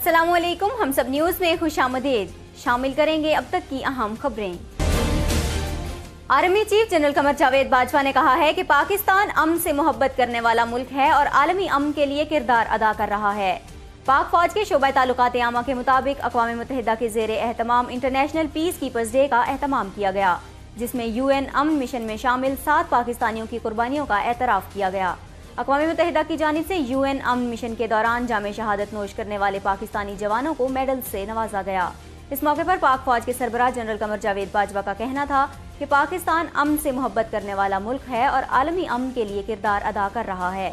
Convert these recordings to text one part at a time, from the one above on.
अस्सलामुअलैकुम, हम सब न्यूज़ में खुशामदीद। शामिल करेंगे अब तक की अहम खबरें। Army chief general Qamar Javed Bajwa ने कहा है कि पाकिस्तान अमन से मोहब्बत करने वाला मुल्क है और आलमी अमन के लिए किरदार अदा कर रहा है। पाक फौज के शोबा ताल्लुकात आमा के मुताबिक अक़वाम मुत्तहिदा के ज़ेर एहतमाम इंटरनेशनल पीस कीपर्स डे का एहतमाम किया गया, जिसमें UN अमन मिशन में शामिल 7 पाकिस्तानियों की कुर्बानियों का एतराफ़ किया गया। अक़वाम मुत्तहिदा की जानिब से UN अमन मिशन के दौरान जामे शहादत नोश करने वाले पाकिस्तानी जवानों को मेडल से नवाजा गया। इस मौके पर पाक फौज के सरबराह जनरल कमर जावेद बाजवा का कहना था कि पाकिस्तान अमन से मोहब्बत करने वाला मुल्क है और आलमी अमन के लिए किरदार अदा कर रहा है।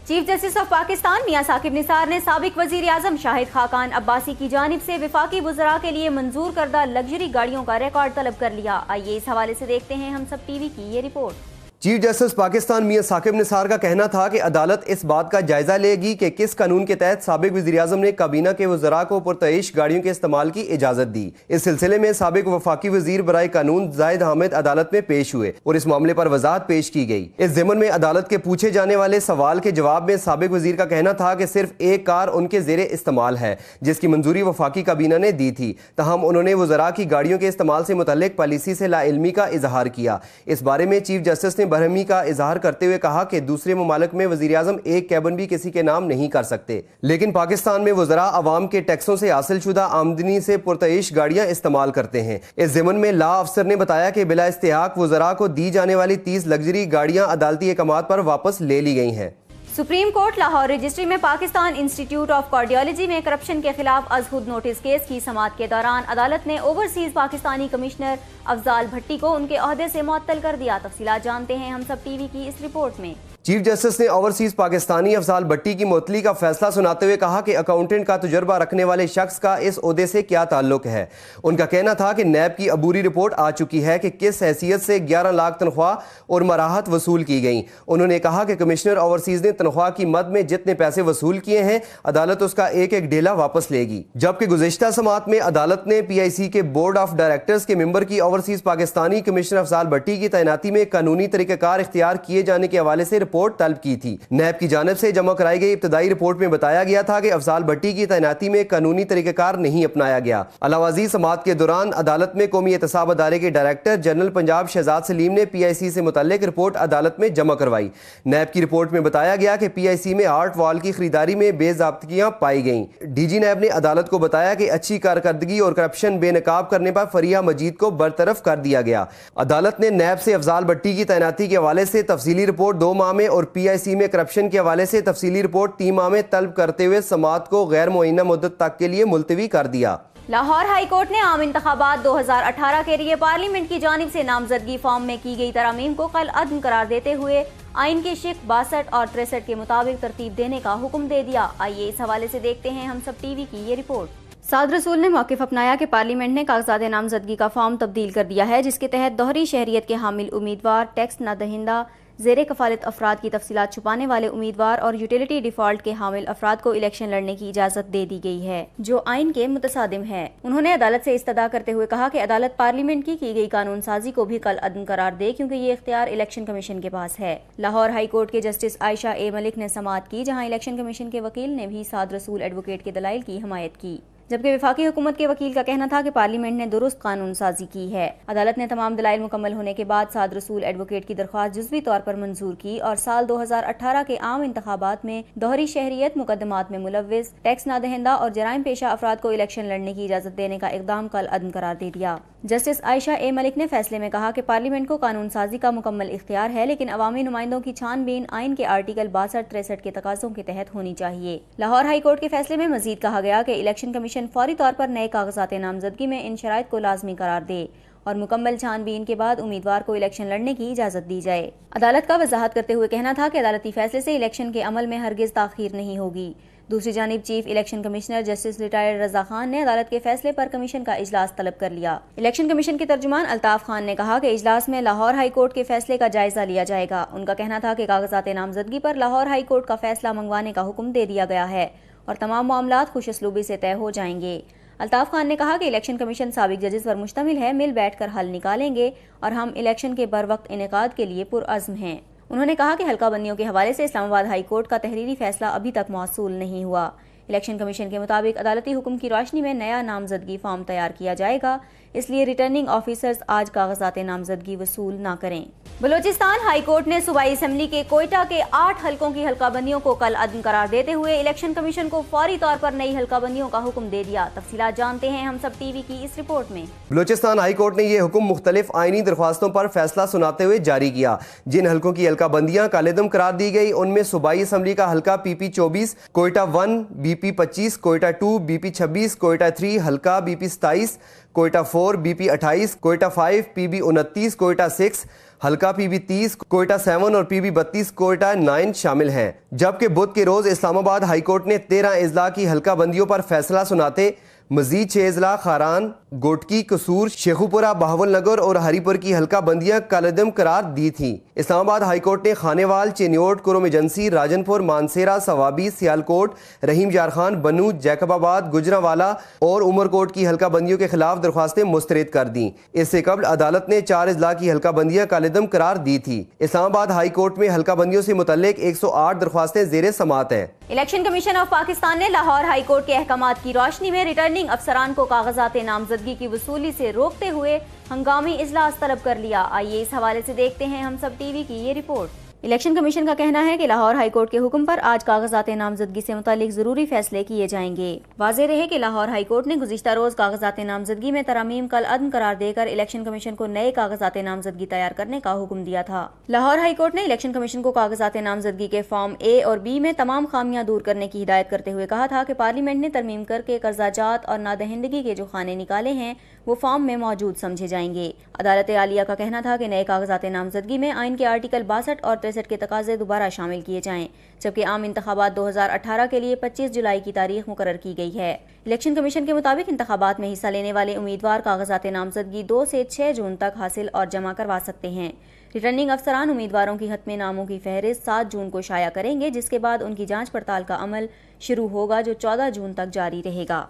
चीफ जस्टिस ऑफ पाकिस्तान मियां साकिब निसार ने साबिक वजीर आजम शाहिद खाकान अब्बासी की जानिब से विफाकी वज़रा के लिए मंजूर करदा लग्जरी गाड़ियों का रिकॉर्ड तलब कर लिया। आइए इस हवाले से देखते हैं हम सब टीवी की ये रिपोर्ट। चीफ जस्टिस पाकिस्तान मियां साकिब निसार का कहना था कि अदालत इस बात का जायजा लेगी कि किस कानून के तहत साबिक वज़ीर आज़म ने काबीना के वज़रा को पुरतईश गाड़ियों के इस्तेमाल की इजाज़त दी। इस सिलसिले में साबिक वफाकी वज़ीर बराए कानून जाहिद हामिद अदालत में पेश हुए और इस मामले पर वजाहत पेश की गई। इस ज़िमन में अदालत के पूछे जाने वाले सवाल के जवाब में साबिक वज़ीर का कहना था कि सिर्फ एक कार उनके ज़ेरे इस्तेमाल है, जिसकी मंजूरी वफाकी काबीना ने दी थी। तहम उन्होंने वज़रा की गाड़ियों के इस्तेमाल से मुतल्लिक पॉलिसी से लाइल्मी का इजहार किया। इस बारे में चीफ जस्टिस ने बरहमी का इजहार करते हुए कहा कि दूसरे ममालिक में वज़ीर आज़म एक कैबिन भी किसी के नाम नहीं कर सकते, लेकिन पाकिस्तान में वज़रा अवाम के टैक्सों से हासिल शुदा आमदनी से पुरतईश गाड़ियां इस्तेमाल करते हैं। इस ज़िमन में लॉ अफसर ने बताया कि बिला इस्तेहाक वज़रा को दी जाने वाली 30 लग्जरी गाड़ियां अदालती अहकामात पर वापस ले ली गई हैं। सुप्रीम कोर्ट लाहौर रजिस्ट्री में पाकिस्तान इंस्टीट्यूट ऑफ कार्डियोलॉजी में करप्शन के खिलाफ अजहुद नोटिस केस की समाअत के दौरान अदालत ने ओवरसीज पाकिस्तानी कमिश्नर अफजाल भट्टी को उनके ओहदे से मुअत्तल कर दिया। तफसीलात जानते हैं हम सब टीवी की इस रिपोर्ट में। चीफ जस्टिस ने ओवरसीज पाकिस्तानी अफजाल भट्टी की मुअत्तली का फैसला सुनाते हुए कहा कि अकाउंटेंट का तजुर्बा रखने वाले शख्स का इस ओहदे से क्या ताल्लुक है। उनका कहना था कि नैब की अबूरी रिपोर्ट आ चुकी है कि किस हैसियत से 11 लाख तनख्वाह और मराहत वसूल की गई। उन्होंने कहा कि कमिश्नर ओवरसीज ने तनख्वाह की मद में जितने पैसे वसूल किए हैं अदालत उसका एक एक डेला वापस लेगी। जबकि गुज़िश्ता समाअत में अदालत ने PIC के बोर्ड ऑफ डायरेक्टर्स के मेंबर की ओवरसीज पाकिस्तानी कमिश्नर अफजाल भट्टी की तैनाती में कानूनी तरीक़ाकार इख्तियार किए जाने के हवाले से रिपोर्ट तलब की थी। नैब की जानिब से जमा कराई गई इब्तदाई रिपोर्ट में बताया गया था कि अफजाल भट्टी की तैनाती में कानूनी तरीक़ाकार नहीं अपनाया गया। अलावाजी समाअत के दौरान अदालत में कौमी एहतसाब अदारे के डायरेक्टर जनरल पंजाब शहजाद सलीम ने PIC से मुतल्लिक रिपोर्ट अदालत में जमा करवाई। नैब की रिपोर्ट में बताया गया कि PIC में आर्ट वॉल की खरीदारी में बेज़ाब्तियां पाई गईं। DG नैब ने अदालत को बताया कि अच्छी कारकर्दगी और करप्शन बेनकाब करने पर फरिया मजीद को बरतरफ कर दिया गया। अदालत ने नैब से अफजाल भट्टी की तैनाती के हवाले से तफसीली रिपोर्ट 2 माह में और PIC में करप्शन के हवाले से तफसीली रिपोर्ट 3 माह में तलब करते हुए समाअत को गैर मुअय्यना मुद्दत तक के लिए मुलतवी कर दिया। लाहौर हाई कोर्ट ने आम इंतखाबात 2018 के लिए पार्लियामेंट की जानिब से नामजदगी फॉर्म में की गई तरमीम को कल अदम करार देते हुए आइन के शिक 62 और 63 के मुताबिक तरतीब देने का हुक्म दे दिया। आइए इस हवाले से देखते हैं हम सब टीवी की ये रिपोर्ट। साद रसूल ने मौक़िफ़ अपनाया कि पार्लियामेंट ने कागजात नामजदगी का फॉर्म तब्दील कर दिया है, जिसके तहत दोहरी शहरियत के हामिल उम्मीदवार, टैक्स न दहिंदा, ज़ेरे कफ़ालत अफराद की तफसीलात छुपाने वाले उम्मीदवार और यूटिलिटी डिफ़ॉल्ट के हामिल अफराद को इलेक्शन लड़ने की इजाज़त दे दी गई है, जो आइन के मुतसादिम है। उन्होंने अदालत से इस्तदा करते हुए कहा कि अदालत पार्लियामेंट की गई कानून साजी को भी कल अदम करार दे, क्योंकि ये इख्तियार इलेक्शन कमीशन के पास है। लाहौर हाई कोर्ट के जस्टिस आयशा ए मलिक ने समाअत की, जहाँ इलेक्शन कमीशन के वकील ने भी साद रसूल एडवोकेट के दलाइल की हिमायत की, जबकि विफाकी हुकूमत के वकील का कहना था कि पार्लियामेंट ने दुरुस्त कानून साजी की है। अदालत ने तमाम दलाइल मुकम्मल होने के बाद साद रसूल एडवोकेट की दरख्वास्त जुज़वी तौर पर मंजूर की और साल 2018 के आम इंतखाबात में दोहरी शहरियत, मुकदमात में मुलव्विस, टैक्स नादहिंदा और जराइम पेशा अफराद को इलेक्शन लड़ने की इजाज़त देने का इक़दाम कल अदम करार दे दिया। जस्टिस आयशा ए मलिक ने फैसले में कहा कि पार्लियामेंट को कानून साजी का मुकम्मल इख्तियार है, लेकिन अवामी नुमाइंदों की छानबीन आइन के आर्टिकल 62-63 के तकाज़ों के तहत होनी चाहिए। लाहौर हाई कोर्ट के फैसले में मजीद कहा गया कि इलेक्शन कमीशन फौरी तौर पर नए कागजात नामजदगी में इन शराइत को लाजमी करार दे और मुकम्मल छानबीन के बाद उम्मीदवार को इलेक्शन लड़ने की इजाज़त दी जाए। अदालत का वजाहत करते हुए कहना था कि अदालती फैसले से इलेक्शन के अमल में हरगिज़ ताख़ीर नहीं होगी। दूसरी जानिब chief election commissioner justice retired Raza Khan ने अदालत के फैसले पर कमीशन का इजलास तलब कर लिया। इलेक्शन कमीशन के तर्जुमान अल्ताफ खान ने कहा कि इजलास में लाहौर हाई कोर्ट के फैसले का जायजा लिया जाएगा। उनका कहना था कि कागजात नामजदगी पर लाहौर हाई कोर्ट का फैसला मंगवाने का हुक्म दे दिया गया है और तमाम मामलात खुशअस्लूबी से तय हो जाएंगे। अल्ताफ खान ने कहा कि इलेक्शन कमीशन साबिक जजेस पर मुश्तमिल है, मिल बैठ कर हल निकालेंगे और हम इलेक्शन के बरवक्त इनेकाद के लिए पुरअज़्म हैं। उन्होंने कहा कि हल्का बंदियों के हवाले से इस्लामाबाद हाई कोर्ट का तहरीरी फैसला अभी तक मौसूल नहीं हुआ। इलेक्शन कमीशन के मुताबिक अदालती हुक्म की रोशनी में नया नामजदगी फॉर्म तैयार किया जाएगा, इसलिए रिटर्निंग ऑफिसर्स आज कागजात नामजदगी वसूल न करें। बलूचिस्तान हाई कोर्ट ने सूबाई असम्बली के कोयटा के 8 हलकों की हल्काबंदियों को कल अदम करार देते हुए इलेक्शन कमीशन को फौरी तौर पर नई हल्काबंदियों का हुक्म दे दिया। तफसीलात जानते हैं हम सब टीवी की इस रिपोर्ट में। बलूचिस्तान हाई कोर्ट ने यह हुक्म मुख्तलिफ आईनी दरख्वास्तों पर फैसला सुनाते हुए जारी किया। जिन हलकों की हल्काबंदियां कालेदम करार दी गई उनमें सूबाई असम्बली का हल्का PP 24, Quetta 1 BP 25, Quetta 2 BP 26, Quetta 3 हल्का BP 27, Quetta 4 BP 28, Quetta 5 PB 29, Quetta 6 हल्का PB 30, कोयटा 7 और PB 32, कोयटा 9 शामिल हैं। जबकि बुध के रोज इस्लामाबाद हाई कोर्ट ने 13 अजला की हल्का बंदियों पर फैसला सुनाते मजीद 6 अजला खारान, गोटकी, कसूर, शेखुपुरा, बहावलनगर और हरीपुर की हल्का बंदियां कालेदम करार दी थी। इस्लामाबाद हाई कोर्ट ने खानेवाल, चेन्योट, कुरुम एजेंसी, राजनपुर, मानसेरा, सवाबी, सियालकोट, रहीम जारखान, बनू, जैकबाबाद, गुजरावाला और उमरकोट की हल्का बंदियों के खिलाफ दरख्वास्तें मुस्तरद कर दी। इससे कबल अदालत ने 4 अजला की हल्का बंदियां कालेदम करार दी थी। इस्लामाबाद हाई कोर्ट में हल्का बंदियों से मुतल्लिक 108 दरख्वास्तें ज़ेरे समात हैं। इलेक्शन कमीशन ऑफ पाकिस्तान ने लाहौर हाई कोर्ट के अहकामात की रोशनी में रिटर्निंग अफसरान को कागजात नामजदगी की वसूली से रोकते हुए हंगामी इजलास तलब कर लिया। आइए इस हवाले से देखते हैं हम सब टीवी की ये रिपोर्ट। इलेक्शन कमीशन का कहना है कि लाहौर हाई कोर्ट के हुक्म पर आज कागजात नामजदगी से मुतालिक जरूरी फैसले किए जाएंगे। वाज़ेह रहे कि लाहौर हाई कोर्ट ने गुज़िश्ता रोज कागजात नामजदगी में तरमीम कल अदम करार देकर इलेक्शन कमीशन को नए कागजात नामजदगी तैयार करने का हुक्म दिया था। लाहौर हाई कोर्ट ने इलेक्शन कमीशन को कागजात नामजदगी के फॉर्म A और B में तमाम खामियां दूर करने की हिदायत करते हुए कहा था कि पार्लियामेंट ने तरमीम करके कर्जाजात और नादहिंदगी के जो खाने निकाले हैं वो फॉर्म में मौजूद समझे जाएंगे। अदालत आलिया का कहना था कि नए कागजात नामजदगी में आइन के आर्टिकल 62 और 63 के तकाजे दोबारा शामिल किए जाएं, जबकि आम इंतखाबात 2018 के लिए 25 जुलाई की तारीख मुकर्रर की गई है। इलेक्शन कमीशन के मुताबिक इंतखाबात में हिस्सा लेने वाले उम्मीदवार कागजात नामजदगी 2 से 6 जून तक हासिल और जमा करवा सकते हैं। रिटर्निंग अफसरान उम्मीदवारों की हतमे नामों की फहरिस्त 7 जून को शाया करेंगे, जिसके बाद उनकी जाँच पड़ताल का अमल शुरू होगा जो 14 जून तक जारी रहेगा।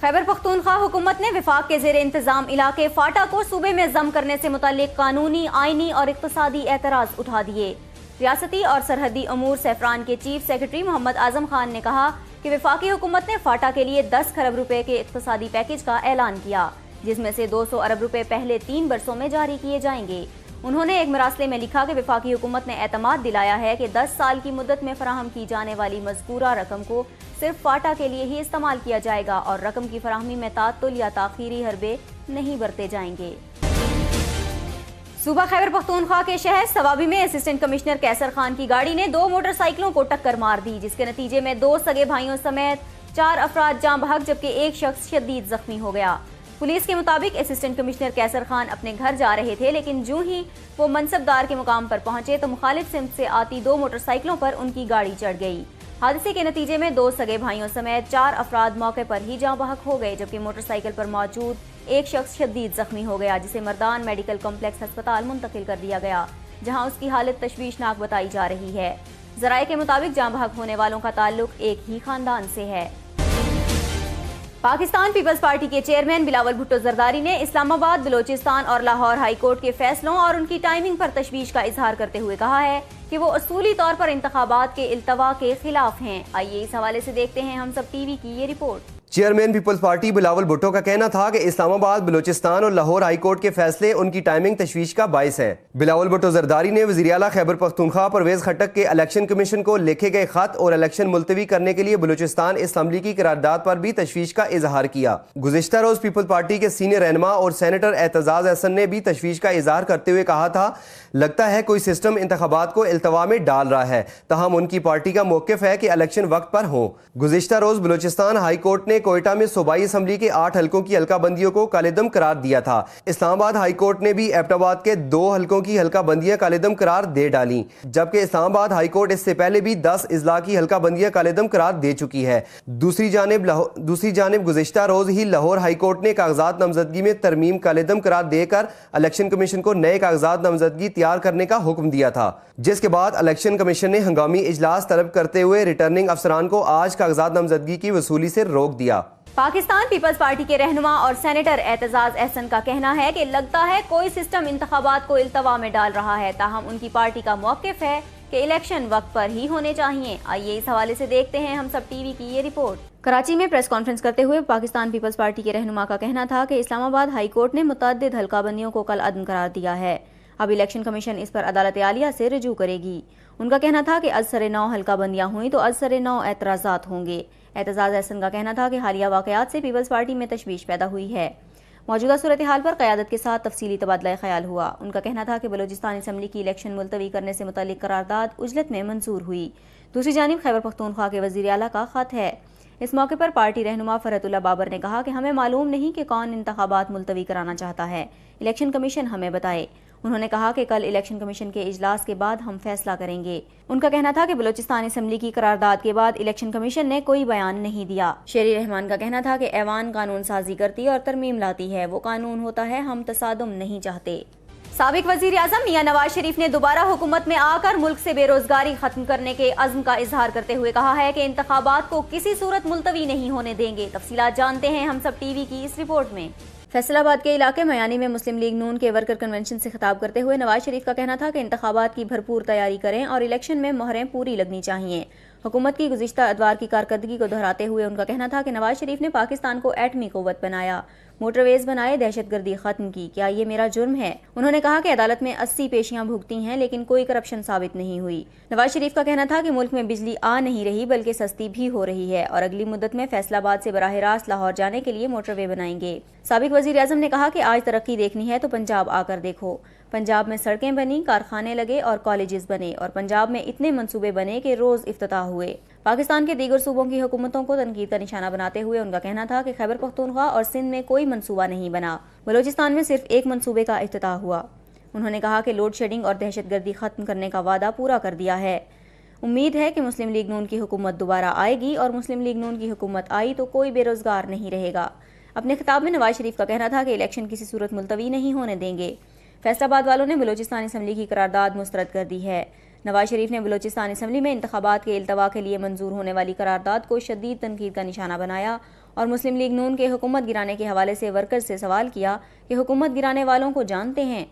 खैबर पख्तूनख्वा हुकूमत ने विफाक के ज़ेरे इंतजाम इलाके फाटा को सूबे में जम करने से मुताल्लिक कानूनी, आइनी और इक्तसादी एतराज़ उठा दिए। रियासती और सरहदी अमूर सैफरान के चीफ सेक्रेटरी मोहम्मद आजम खान ने कहा कि विफाकी हुकूमत ने फाटा के लिए 10 खरब रुपए के इक्तसादी पैकेज का ऐलान किया, जिसमें से 200 अरब रुपए पहले 3 बरसों में जारी किए जाएंगे। उन्होंने एक मरासले में लिखा कि विफाकी हुकूमत ने एतमाद दिलाया है कि 10 साल की मुद्दत में फराहम की जाने वाली मज़कूरा रकम को सिर्फ फाटा के लिए ही इस्तेमाल किया जाएगा और रकम की फराहमी में तातुल या ताखीरी हरबे नहीं बरते जाएंगे। सूबा खैबर पख्तूनख्वा के शहर सवाबी में असिस्टेंट कमिश्नर कैसर खान की गाड़ी ने 2 मोटरसाइकिलों को टक्कर मार दी, जिसके नतीजे में 2 सगे भाइयों समेत 4 अफराद जाँ बहक जबकि एक शख्स शदीद जख्मी हो गया। पुलिस के मुताबिक असिस्टेंट कमिश्नर कैसर खान अपने घर जा रहे थे, लेकिन जूं ही वो मनसबदार के मुकाम पर पहुंचे तो मुखालिफ सिमत से आती 2 मोटरसाइकिलों पर उनकी गाड़ी चढ़ गई। हादसे के नतीजे में 2 सगे भाइयों समेत 4 अफराद मौके पर ही जाँ बहक हो गए, जबकि मोटरसाइकिल पर मौजूद एक शख्स शदीद जख्मी हो गया, जिसे मर्दान मेडिकल कॉम्प्लेक्स अस्पताल मुंतकिल कर दिया गया, जहां उसकी हालत तशवीशनाक बताई जा रही है। जराये के मुताबिक जाँ बहक होने वालों का ताल्लुक एक ही खानदान से है। पाकिस्तान पीपल्स पार्टी के चेयरमैन बिलावल भुट्टो जरदारी ने इस्लामाबाद, बलूचिस्तान और लाहौर हाई कोर्ट के फैसलों और उनकी टाइमिंग पर तशवीश का इजहार करते हुए कहा है कि वो असूली तौर पर इंतखाबात के इल्तवा के खिलाफ हैं। आइए इस हवाले से देखते हैं हम सब टीवी की ये रिपोर्ट। Chairman Peoples Party Bilawal Bhutto का कहना था कि इस्लामाबाद, बलूचिस्तान और लाहौर हाई कोर्ट के फैसले उनकी टाइमिंग तशवीश का बाइस है। बिलावल भुट्टो जरदारी ने वज़ीर आला खैबर पख्तूनख्वा परवेज खट्टक के इलेक्शन कमीशन को लिखे गए खत और इलेक्शन मुलतवी करने के लिए बलूचिस्तान असम्बली की करारदाद पर भी तशवीश का इजहार किया। गुज़िश्ता रोज पीपल्स पार्टी के सीनियर रहनुमा और सेनेटर एतजाज अहसन ने भी तशवीश का इजहार करते हुए कहा था, लगता है कोई सिस्टम इंतखाबात को इल्तवा में डाल रहा है, तहम उनकी पार्टी का मौक़िफ़ है कि इलेक्शन वक्त पर हो। गुज़िश्ता रोज बलूचिस्तान हाई कोर्ट ने कोयटा में सूबाई असम्बली के 8 हलकों की हल्का बंदियों को कालेदम करार दिया था। इस्लामाबाद हाई कोर्ट ने भी एबटाबाद के 2 हलकों की हल्का बंदियां कालेदम करार दे डाली, जबकि इस्लामाबाद हाई कोर्ट इससे पहले भी 10 अजला की हल्का बंदियां कालेदम करार दे चुकी है। दूसरी जानिब गुज़िश्ता रोज ही लाहौर हाई कोर्ट ने कागजात नामजदगी में तरमीम कालेदम करार देकर इलेक्शन कमीशन को नए कागजात नामजदगी तैयार करने का हुक्म दिया था, जिसके बाद इलेक्शन कमीशन ने हंगामी इजलास तलब करते हुए रिटर्निंग अफसरान को आज कागजात नामजदगी की वसूली से रोक दिया। पाकिस्तान पीपल्स पार्टी के रहनुमा और सेनेटर एतजाज अहसन का कहना है कि लगता है कोई सिस्टम इंतखाबात को इल्तवा में डाल रहा है, ताहम उनकी पार्टी का मौक़िफ़ है कि इलेक्शन वक्त पर ही होने चाहिए। आइए इस हवाले से देखते हैं हम सब टीवी की ये रिपोर्ट। कराची में प्रेस कॉन्फ्रेंस करते हुए पाकिस्तान पीपल्स पार्टी के रहनुमा का कहना था कि इस्लामाबाद हाई कोर्ट ने मुतअद्दिद हल्काबंदियों को कल अदम करार दिया है। अब इलेक्शन कमीशन इस पर अदालत आलिया से रजू करेगी। उनका कहना था कि अज़सर नौ हल्काबंदियां हुई तो अज़सर नौ एतराज़ात होंगे। एतजाज़ हसन का कहना था कि हालिया वाक़यात से पीपल्स पार्टी में तशवीश पैदा हुई है। मौजूदा सूरत हाल पर क़यादत के साथ तफसीली तबादला ख्याल हुआ। उनका कहना था कि बलूचिस्तान असम्बली की इलेक्शन मुलतवी करने से मुतल्लिक करारदाद उजलत में मंजूर हुई। दूसरी जानिब खैबर पख्तूनख्वा के वज़ीर आला का ख़त है। इस मौके पर पार्टी रहनुमा फरहतुल्लाह बाबर ने कहा कि हमें मालूम नहीं कि कौन इंतखाबात मुलतवी कराना चाहता है, इलेक्शन कमीशन हमें बताए। उन्होंने कहा कि कल इलेक्शन कमीशन के इजलास के बाद हम फैसला करेंगे। उनका कहना था कि बलूचिस्तान असम्बली की करारदाद के बाद इलेक्शन कमीशन ने कोई बयान नहीं दिया। शेरी रहमान का कहना था कि ऐवान कानून साजी करती और तरमीम लाती है, वो कानून होता है, हम तसादुम नहीं चाहते। साबिक वजीर आजम मियां नवाज शरीफ ने दोबारा हुकूमत में आकर मुल्क से बेरोजगारी खत्म करने के अज़्म का इजहार करते हुए कहा है कि इंतखाबात को किसी सूरत मुलतवी नहीं होने देंगे। तफसीलात जानते हैं हम सब टीवी की इस रिपोर्ट में। फैसलाबाद के इलाके मयानी में मुस्लिम लीग नून के वर्कर कन्वेंशन से खिताब करते हुए नवाज शरीफ का कहना था कि इंतखाबात की भरपूर तैयारी करें और इलेक्शन में मोहरें पूरी लगनी चाहिए। हुकूमत की गुज़िश्ता अदवार की कारकर्दगी को दोहराते हुए उनका कहना था कि नवाज शरीफ ने पाकिस्तान को एटमी क़ुव्वत बनाया, मोटरवेज बनाए, दहशतगर्दी खत्म की। क्या ये मेरा जुर्म है? उन्होंने कहा कि अदालत में 80 पेशियां भुगती हैं लेकिन कोई करप्शन साबित नहीं हुई। नवाज शरीफ का कहना था कि मुल्क में बिजली आ नहीं रही बल्कि सस्ती भी हो रही है और अगली मुद्दत में फैसलाबाद से बराह रास्त लाहौर जाने के लिए मोटरवे बनाएंगे। साबिक वजीर आजम ने कहा कि आज तरक्की देखनी है तो पंजाब आकर देखो। पंजाब में सड़कें बनी, कारखाने लगे और कॉलेजेस बने और पंजाब में इतने मंसूबे बने कि रोज इफ्तिताह हुए। पाकिस्तान के दीगर सूबों की हुकूमतों को तनकीद का निशाना बनाते हुए उनका कहना था कि खैबर पख्तूनख्वा और सिंध में कोई मंसूबा नहीं बना, बलूचिस्तान में सिर्फ एक मंसूबे का इफ्तिताह हुआ। उन्होंने कहा कि लोड शेडिंग और दहशतगर्दी खत्म करने का वादा पूरा कर दिया है। उम्मीद है कि मुस्लिम लीग नून की हुकूमत दोबारा आएगी और मुस्लिम लीग नून की हुकूमत आई तो कोई बेरोजगार नहीं रहेगा। अपने खिताब में नवाज शरीफ का कहना था कि इलेक्शन किसी सूरत मुलतवी नहीं होने देंगे। फैसलाबाद वालों ने बलूचिस्तान असम्बली की करारदाद मुस्तरद कर दी है। नवाज शरीफ ने बलूचिस्तान असम्बली में इंतखाबात के इल्तवा के लिए मंजूर होने वाली करारदाद को शदीद तनकीद का निशाना बनाया और मुस्लिम लीग नून के हुकूमत गिराने के हवाले से वर्कर्स से सवाल किया कि हुकूमत गिराने वालों को जानते हैं?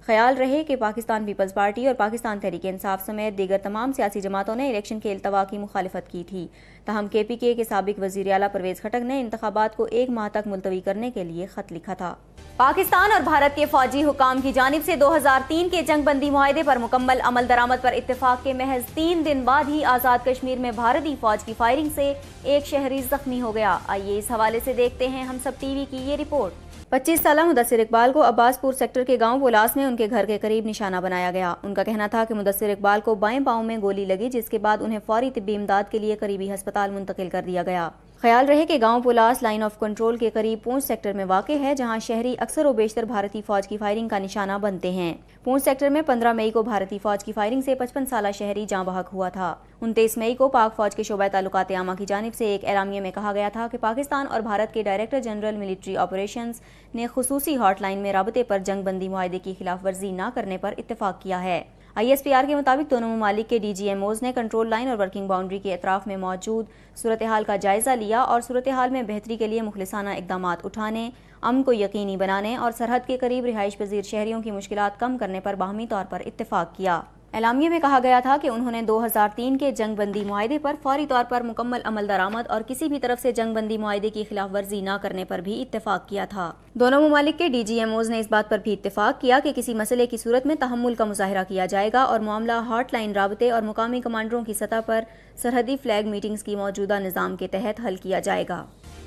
ख्याल रहे कि पाकिस्तान पीपल्स पार्टी और पाकिस्तान तहरीक इंसाफ समेत दीगर तमाम सियासी जमातों ने इलेक्शन के इल्तवा की मुखालिफत की थी। ताहम KPK के साबिक वज़ीर आला परवेज़ खटक ने इंतखाबात को 1 माह तक मुलतवी करने के लिए खत लिखा था। पाकिस्तान और भारत के फौजी हुकाम की जानिब से 2003 के जंगबंदी मुआहदे पर मुकम्मल अमल दरामद पर इत्तेफाक के महज 3 दिन बाद ही आज़ाद कश्मीर में भारतीय फौज की फायरिंग से एक शहरी जख्मी हो गया। आइए इस हवाले से देखते हैं हम सब टीवी की ये रिपोर्ट। 25 साला मुदस्सिर इकबाल को अब्बासपुर सेक्टर के गांव पोलास में उनके घर के करीब निशाना बनाया गया। उनका कहना था कि मुदस्सिर इकबाल को बाएं पांव में गोली लगी, जिसके बाद उन्हें फौरी तिब्बी इमदाद के लिए करीबी अस्पताल मुंतकिल कर दिया गया। ख्याल रहे कि गांव पोलास लाइन ऑफ कंट्रोल के करीब पूंछ सेक्टर में वाक़ है, जहां शहरी अक्सर व बेशतर भारतीय फौज की फायरिंग का निशाना बनते हैं। पूंछ सेक्टर में 15 मई को भारतीय फौज की फायरिंग से 55 साला शहरी जाँ बहक हुआ था। 29 मई को पाक फौज के शोबा ताल्लुकात आमा की जानिब से एक एलामिया में कहा गया था कि पाकिस्तान और भारत के डायरेक्टर जनरल मिलिट्री ऑपरेशंस ने खुसूसी हॉटलाइन में राबते पर जंगबंदी मुआहदे की खिलाफ वर्जी न करने पर इत्तेफाक किया है। ISPR के मुताबिक दोनों ममालिक के DGMOs ने कंट्रोल लाइन और वर्किंग बाउंड्री के अतराफ में मौजूद सूरत हाल का जायजा लिया और सूरत हाल में बेहतरी के लिए मुखलिसाना इकदामात उठाने, अमन को यकीनी बनाने और सरहद के करीब रिहाइश पजीर शहरियों की मुश्किलात कम करने पर बाहमी तौर पर इत्तेफाक किया। एलामिया में कहा गया था कि उन्होंने 2003 के जंगबंदी मुआहदे पर फौरी तौर पर मुकम्मल अमल दरामद और किसी भी तरफ से जंगबंदी मुआहदे की खिलाफ वर्जी न करने पर भी इत्तेफाक किया था। दोनों ममालिक के DGMOs ने इस बात पर भी इत्तेफाक किया कि किसी मसले की सूरत में तहम्मुल का मुजाहिरा किया जाएगा और मामला हॉटलाइन राबते और मुकामी कमांडरों की सतह पर सरहदी फ्लैग मीटिंग्स की मौजूदा निज़ाम के तहत हल किया जाएगा।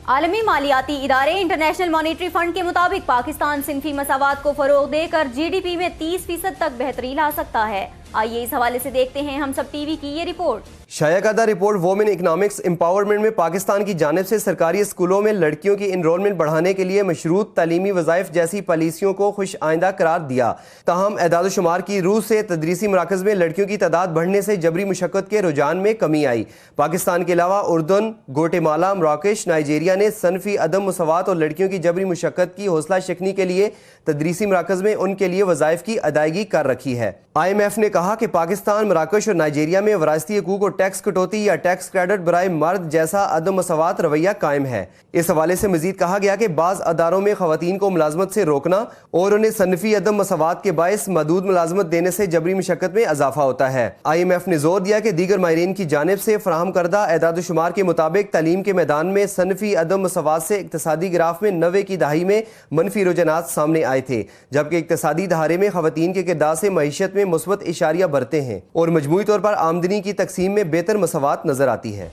आलमी मालियाती इदारे इंटरनेशनल मॉनिटरी फंड के मुताबिक पाकिस्तान सिनफी मसावात को फरोग देकर GDP में 30% तक बेहतरी ला सकता है। आइए इस हवाले से देखते हैं हम सब टीवी की ये रिपोर्ट। शाया करदा रिपोर्ट वोमेन इकनॉमिक्स एम्पावरमेंट में पाकिस्तान की जानिब से सरकारी स्कूलों में लड़कियों की इनरोलमेंट बढ़ाने के लिए मशरूत तालीमी वज़ाइफ जैसी पॉलिसियों को खुश आइंदा करार दिया। ताहम एदाद शुमार की रूह से तदरीसी मराकज़ में लड़कियों की तादाद बढ़ने से जबरी मुशक्क़त के रुझान में कमी आई। पाकिस्तान के अलावा उर्दन, गोटेमाला, मराकेश, नाइजीरिया ने सनफी अदम मुसावात और लड़कियों की जबरी मुशक्क़त की हौसला शिकनी के लिए तदरीसी मराकज़ में उनके लिए वज़ाइफ की अदायगी कर रखी है। IMF ने कहा कि पाकिस्तान, मराकश और नाइजीरिया में वरासती हकूक़ और टैक्स कटौती या टैक्स क्रेडिट बराए मर्द जैसा अदम मसवात रवैया कायम है। इस हवाले से मजीद कहा गया कि बाज़ अदारों में खवातीन को मुलाजमत से रोकना और उन्हें सनफी अदम मसवात के बायस मदूद मुलाजमत देने से जबरी मशक्कत में इजाफा होता है। IMF ने जोर दिया कि दीगर माहिरीन की जानिब से फराहम करदा एदाद शुमार के मुताबिक तालीम के मैदान में सनफी अदम मसवात से इक्तसादी ग्राफ में 90 की दहाई में मनफी रुझानात सामने आए थे, जबकि इक्तसादी दहारे में खवातीन के किरदार से मईशत में मुस्बत इशारिया बढ़ते हैं और मजमूई तौर पर आमदनी की तकसीम में बेहतर मसवात नजर आती है।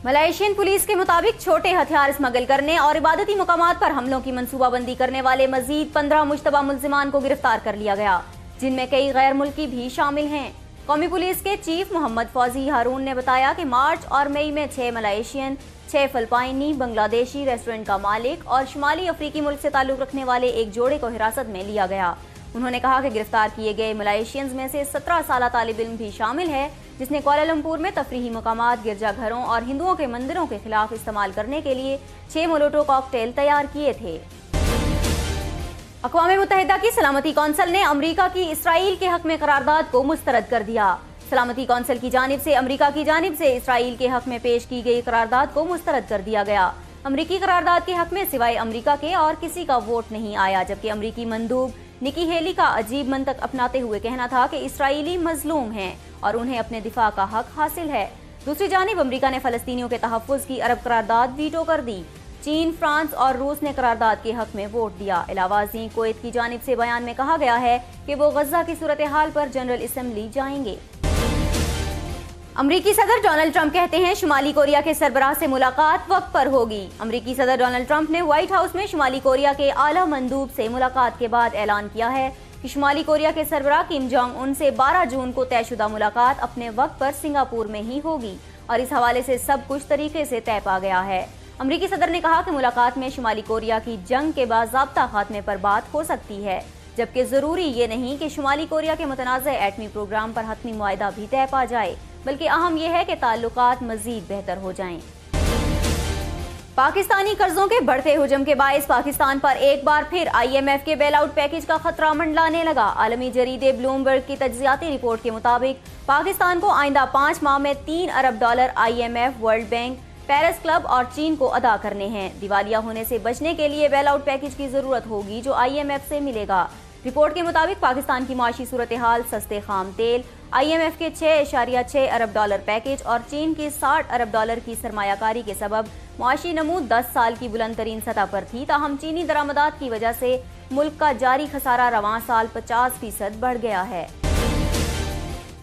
मलेशियन पुलिस के मुताबिक छोटे हथियार स्मगल करने और इबादती मुकामात पर हमलों की मनसूबाबंदी करने वाले मजीद 15 मुश्तबा मुल्जिमान को गिरफ्तार कर लिया गया, जिनमें कई गैर मुल्की भी शामिल हैं। कौमी पुलिस के चीफ मोहम्मद फौजी हारून ने बताया कि मार्च और मई में 6 मलेशियन, 6 फिलिपाइनी, बांग्लादेशी रेस्टोरेंट का मालिक और शुमाली अफ्रीकी मुल्क से ताल्लुक रखने वाले एक जोड़े को हिरासत में लिया गया। उन्होंने कहा कि गिरफ्तार किए गए मलेशियंस में से 17 साला तालिब इल्म भी शामिल है, जिसने कुआलालंपुर में तफरीही मकामात, गिरजाघरों और हिंदुओं के मंदिरों के खिलाफ इस्तेमाल करने के लिए 6 मोलोटो कॉकटेल तैयार किए थे। अक़वाम मुत्तहिदा की सलामती कौंसिल ने अमरीका की इसराइल के हक में करारदाद को मुस्तरद कर दिया। सलामती कौंसिल की जानिब से अमरीका की जानिब से इसराइल के हक में पेश की गई करारदाद को मुस्तरद कर दिया गया। अमरीकी करारदाद के हक में सिवाय अमरीका के और किसी का वोट नहीं आया, जबकि अमरीकी मंदूब निकी हेली का अजीब मंतक अपनाते हुए कहना था कि इसराइली मजलूम हैं और उन्हें अपने दिफा का हक हासिल है। दूसरी जानिब अमरीका ने फलस्तीनियों के तहफ़्फ़ुज़ की अरब करारदाद वीटो कर दी। चीन, फ्रांस और रूस ने करारदाद के हक में वोट दिया। इलावाज़ी कुवैत की जानिब से बयान में कहा गया है कि वो गज़ा की सूरत हाल पर जनरल असम्बली जाएंगे। अमरीकी सदर डोनाल्ड ट्रंप कहते हैं शुमाली कोरिया के सरबराह से मुलाकात वक्त पर होगी। अमरीकी सदर डोनाल्ड ट्रंप ने व्हाइट हाउस में शुमाली कोरिया के आला मंदूब से मुलाकात के बाद ऐलान किया है कि शुमाली कोरिया के सरबराह किम जोंग उन से 12 जून को तयशुदा मुलाकात अपने वक्त पर सिंगापुर में ही होगी और इस हवाले से सब कुछ तरीके से तय पा गया है। अमरीकी सदर ने कहा कि मुलाकात में शुमाली कोरिया की जंग के बाज़ाब्ता खात्मे पर बात हो सकती है, जबकि जरूरी ये नहीं कि शुमाली कोरिया के मुतनाज़ एटमी प्रोग्राम पर हतमी मुआहदा भी तय पा जाए, बल्कि अहम यह है कि ताल्लुकात मजीद बेहतर हो जाएं। पाकिस्तानी कर्जों के बढ़ते हुजम के बायस पाकिस्तान पर एक बार फिर IMF के बेल आउट पैकेज का खतरा मंडलाने लगा। आलमी जरीदे ब्लूमबर्ग की तज्जियाती रिपोर्ट के मुताबिक पाकिस्तान को आइंदा 5 माह में $3 अरब IMF, world bank, Paris club और चीन को अदा करने हैं। दिवालिया होने से बचने के लिए बेल आउट पैकेज की जरूरत होगी जो IMF से मिलेगा। रिपोर्ट के मुताबिक पाकिस्तान की माशी सूरत हाल, सस्ते खाम तेल, IMF के $6.6 अरब पैकेज और चीन की $60 अरब की सरमायाकारी के सबब माशी नमू 10 साल की बुलंद तरीन सतह पर थी। ताहम चीनी दरामदात की वजह से मुल्क का जारी खसारा रवां साल 50% बढ़ गया है।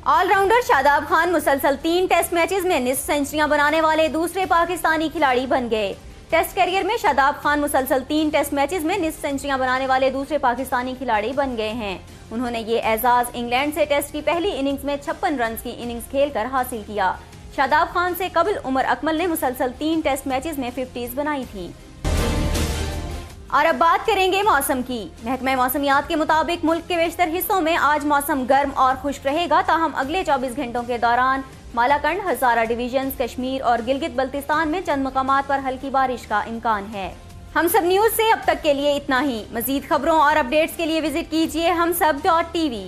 ऑलराउंडर शादाब खान मुसलसल 3 टेस्ट मैचेस में निस्फ सेंचुरियां बनाने वाले दूसरे पाकिस्तानी खिलाड़ी बन गए। टेस्ट कैरियर में शादाब खान मुसलसल 3 टेस्ट मैचेस में निस्फ सेंचुरियां बनाने वाले दूसरे पाकिस्तानी खिलाड़ी बन गए हैं। उन्होंने ये एजाज इंग्लैंड से टेस्ट की पहली इनिंग्स में 56 रन की इनिंग्स खेलकर हासिल किया। शादाब खान से कबल उमर अकमल ने मुसलसल 3 टेस्ट मैचेस में 50s बनाई थी। और अब बात करेंगे मौसम की। महकमा मौसमियात के मुताबिक मुल्क के बेशतर हिस्सों में आज मौसम गर्म और खुश्क रहेगा। ताहम अगले 24 घंटों के दौरान मालाकंड, हज़ारा डिवीजन, कश्मीर और गिलगित बल्तिस्तान में चंद मकामात पर हल्की बारिश का इम्कान है। हम सब न्यूज से अब तक के लिए इतना ही। मजीद खबरों और अपडेट्स के लिए विजिट कीजिए humsab.tv।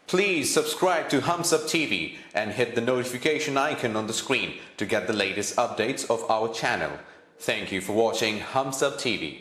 Please subscribe to Humsab TV and hit the notification icon on the screen to get the latest updates of our channel. Thank you for watching Humsab TV.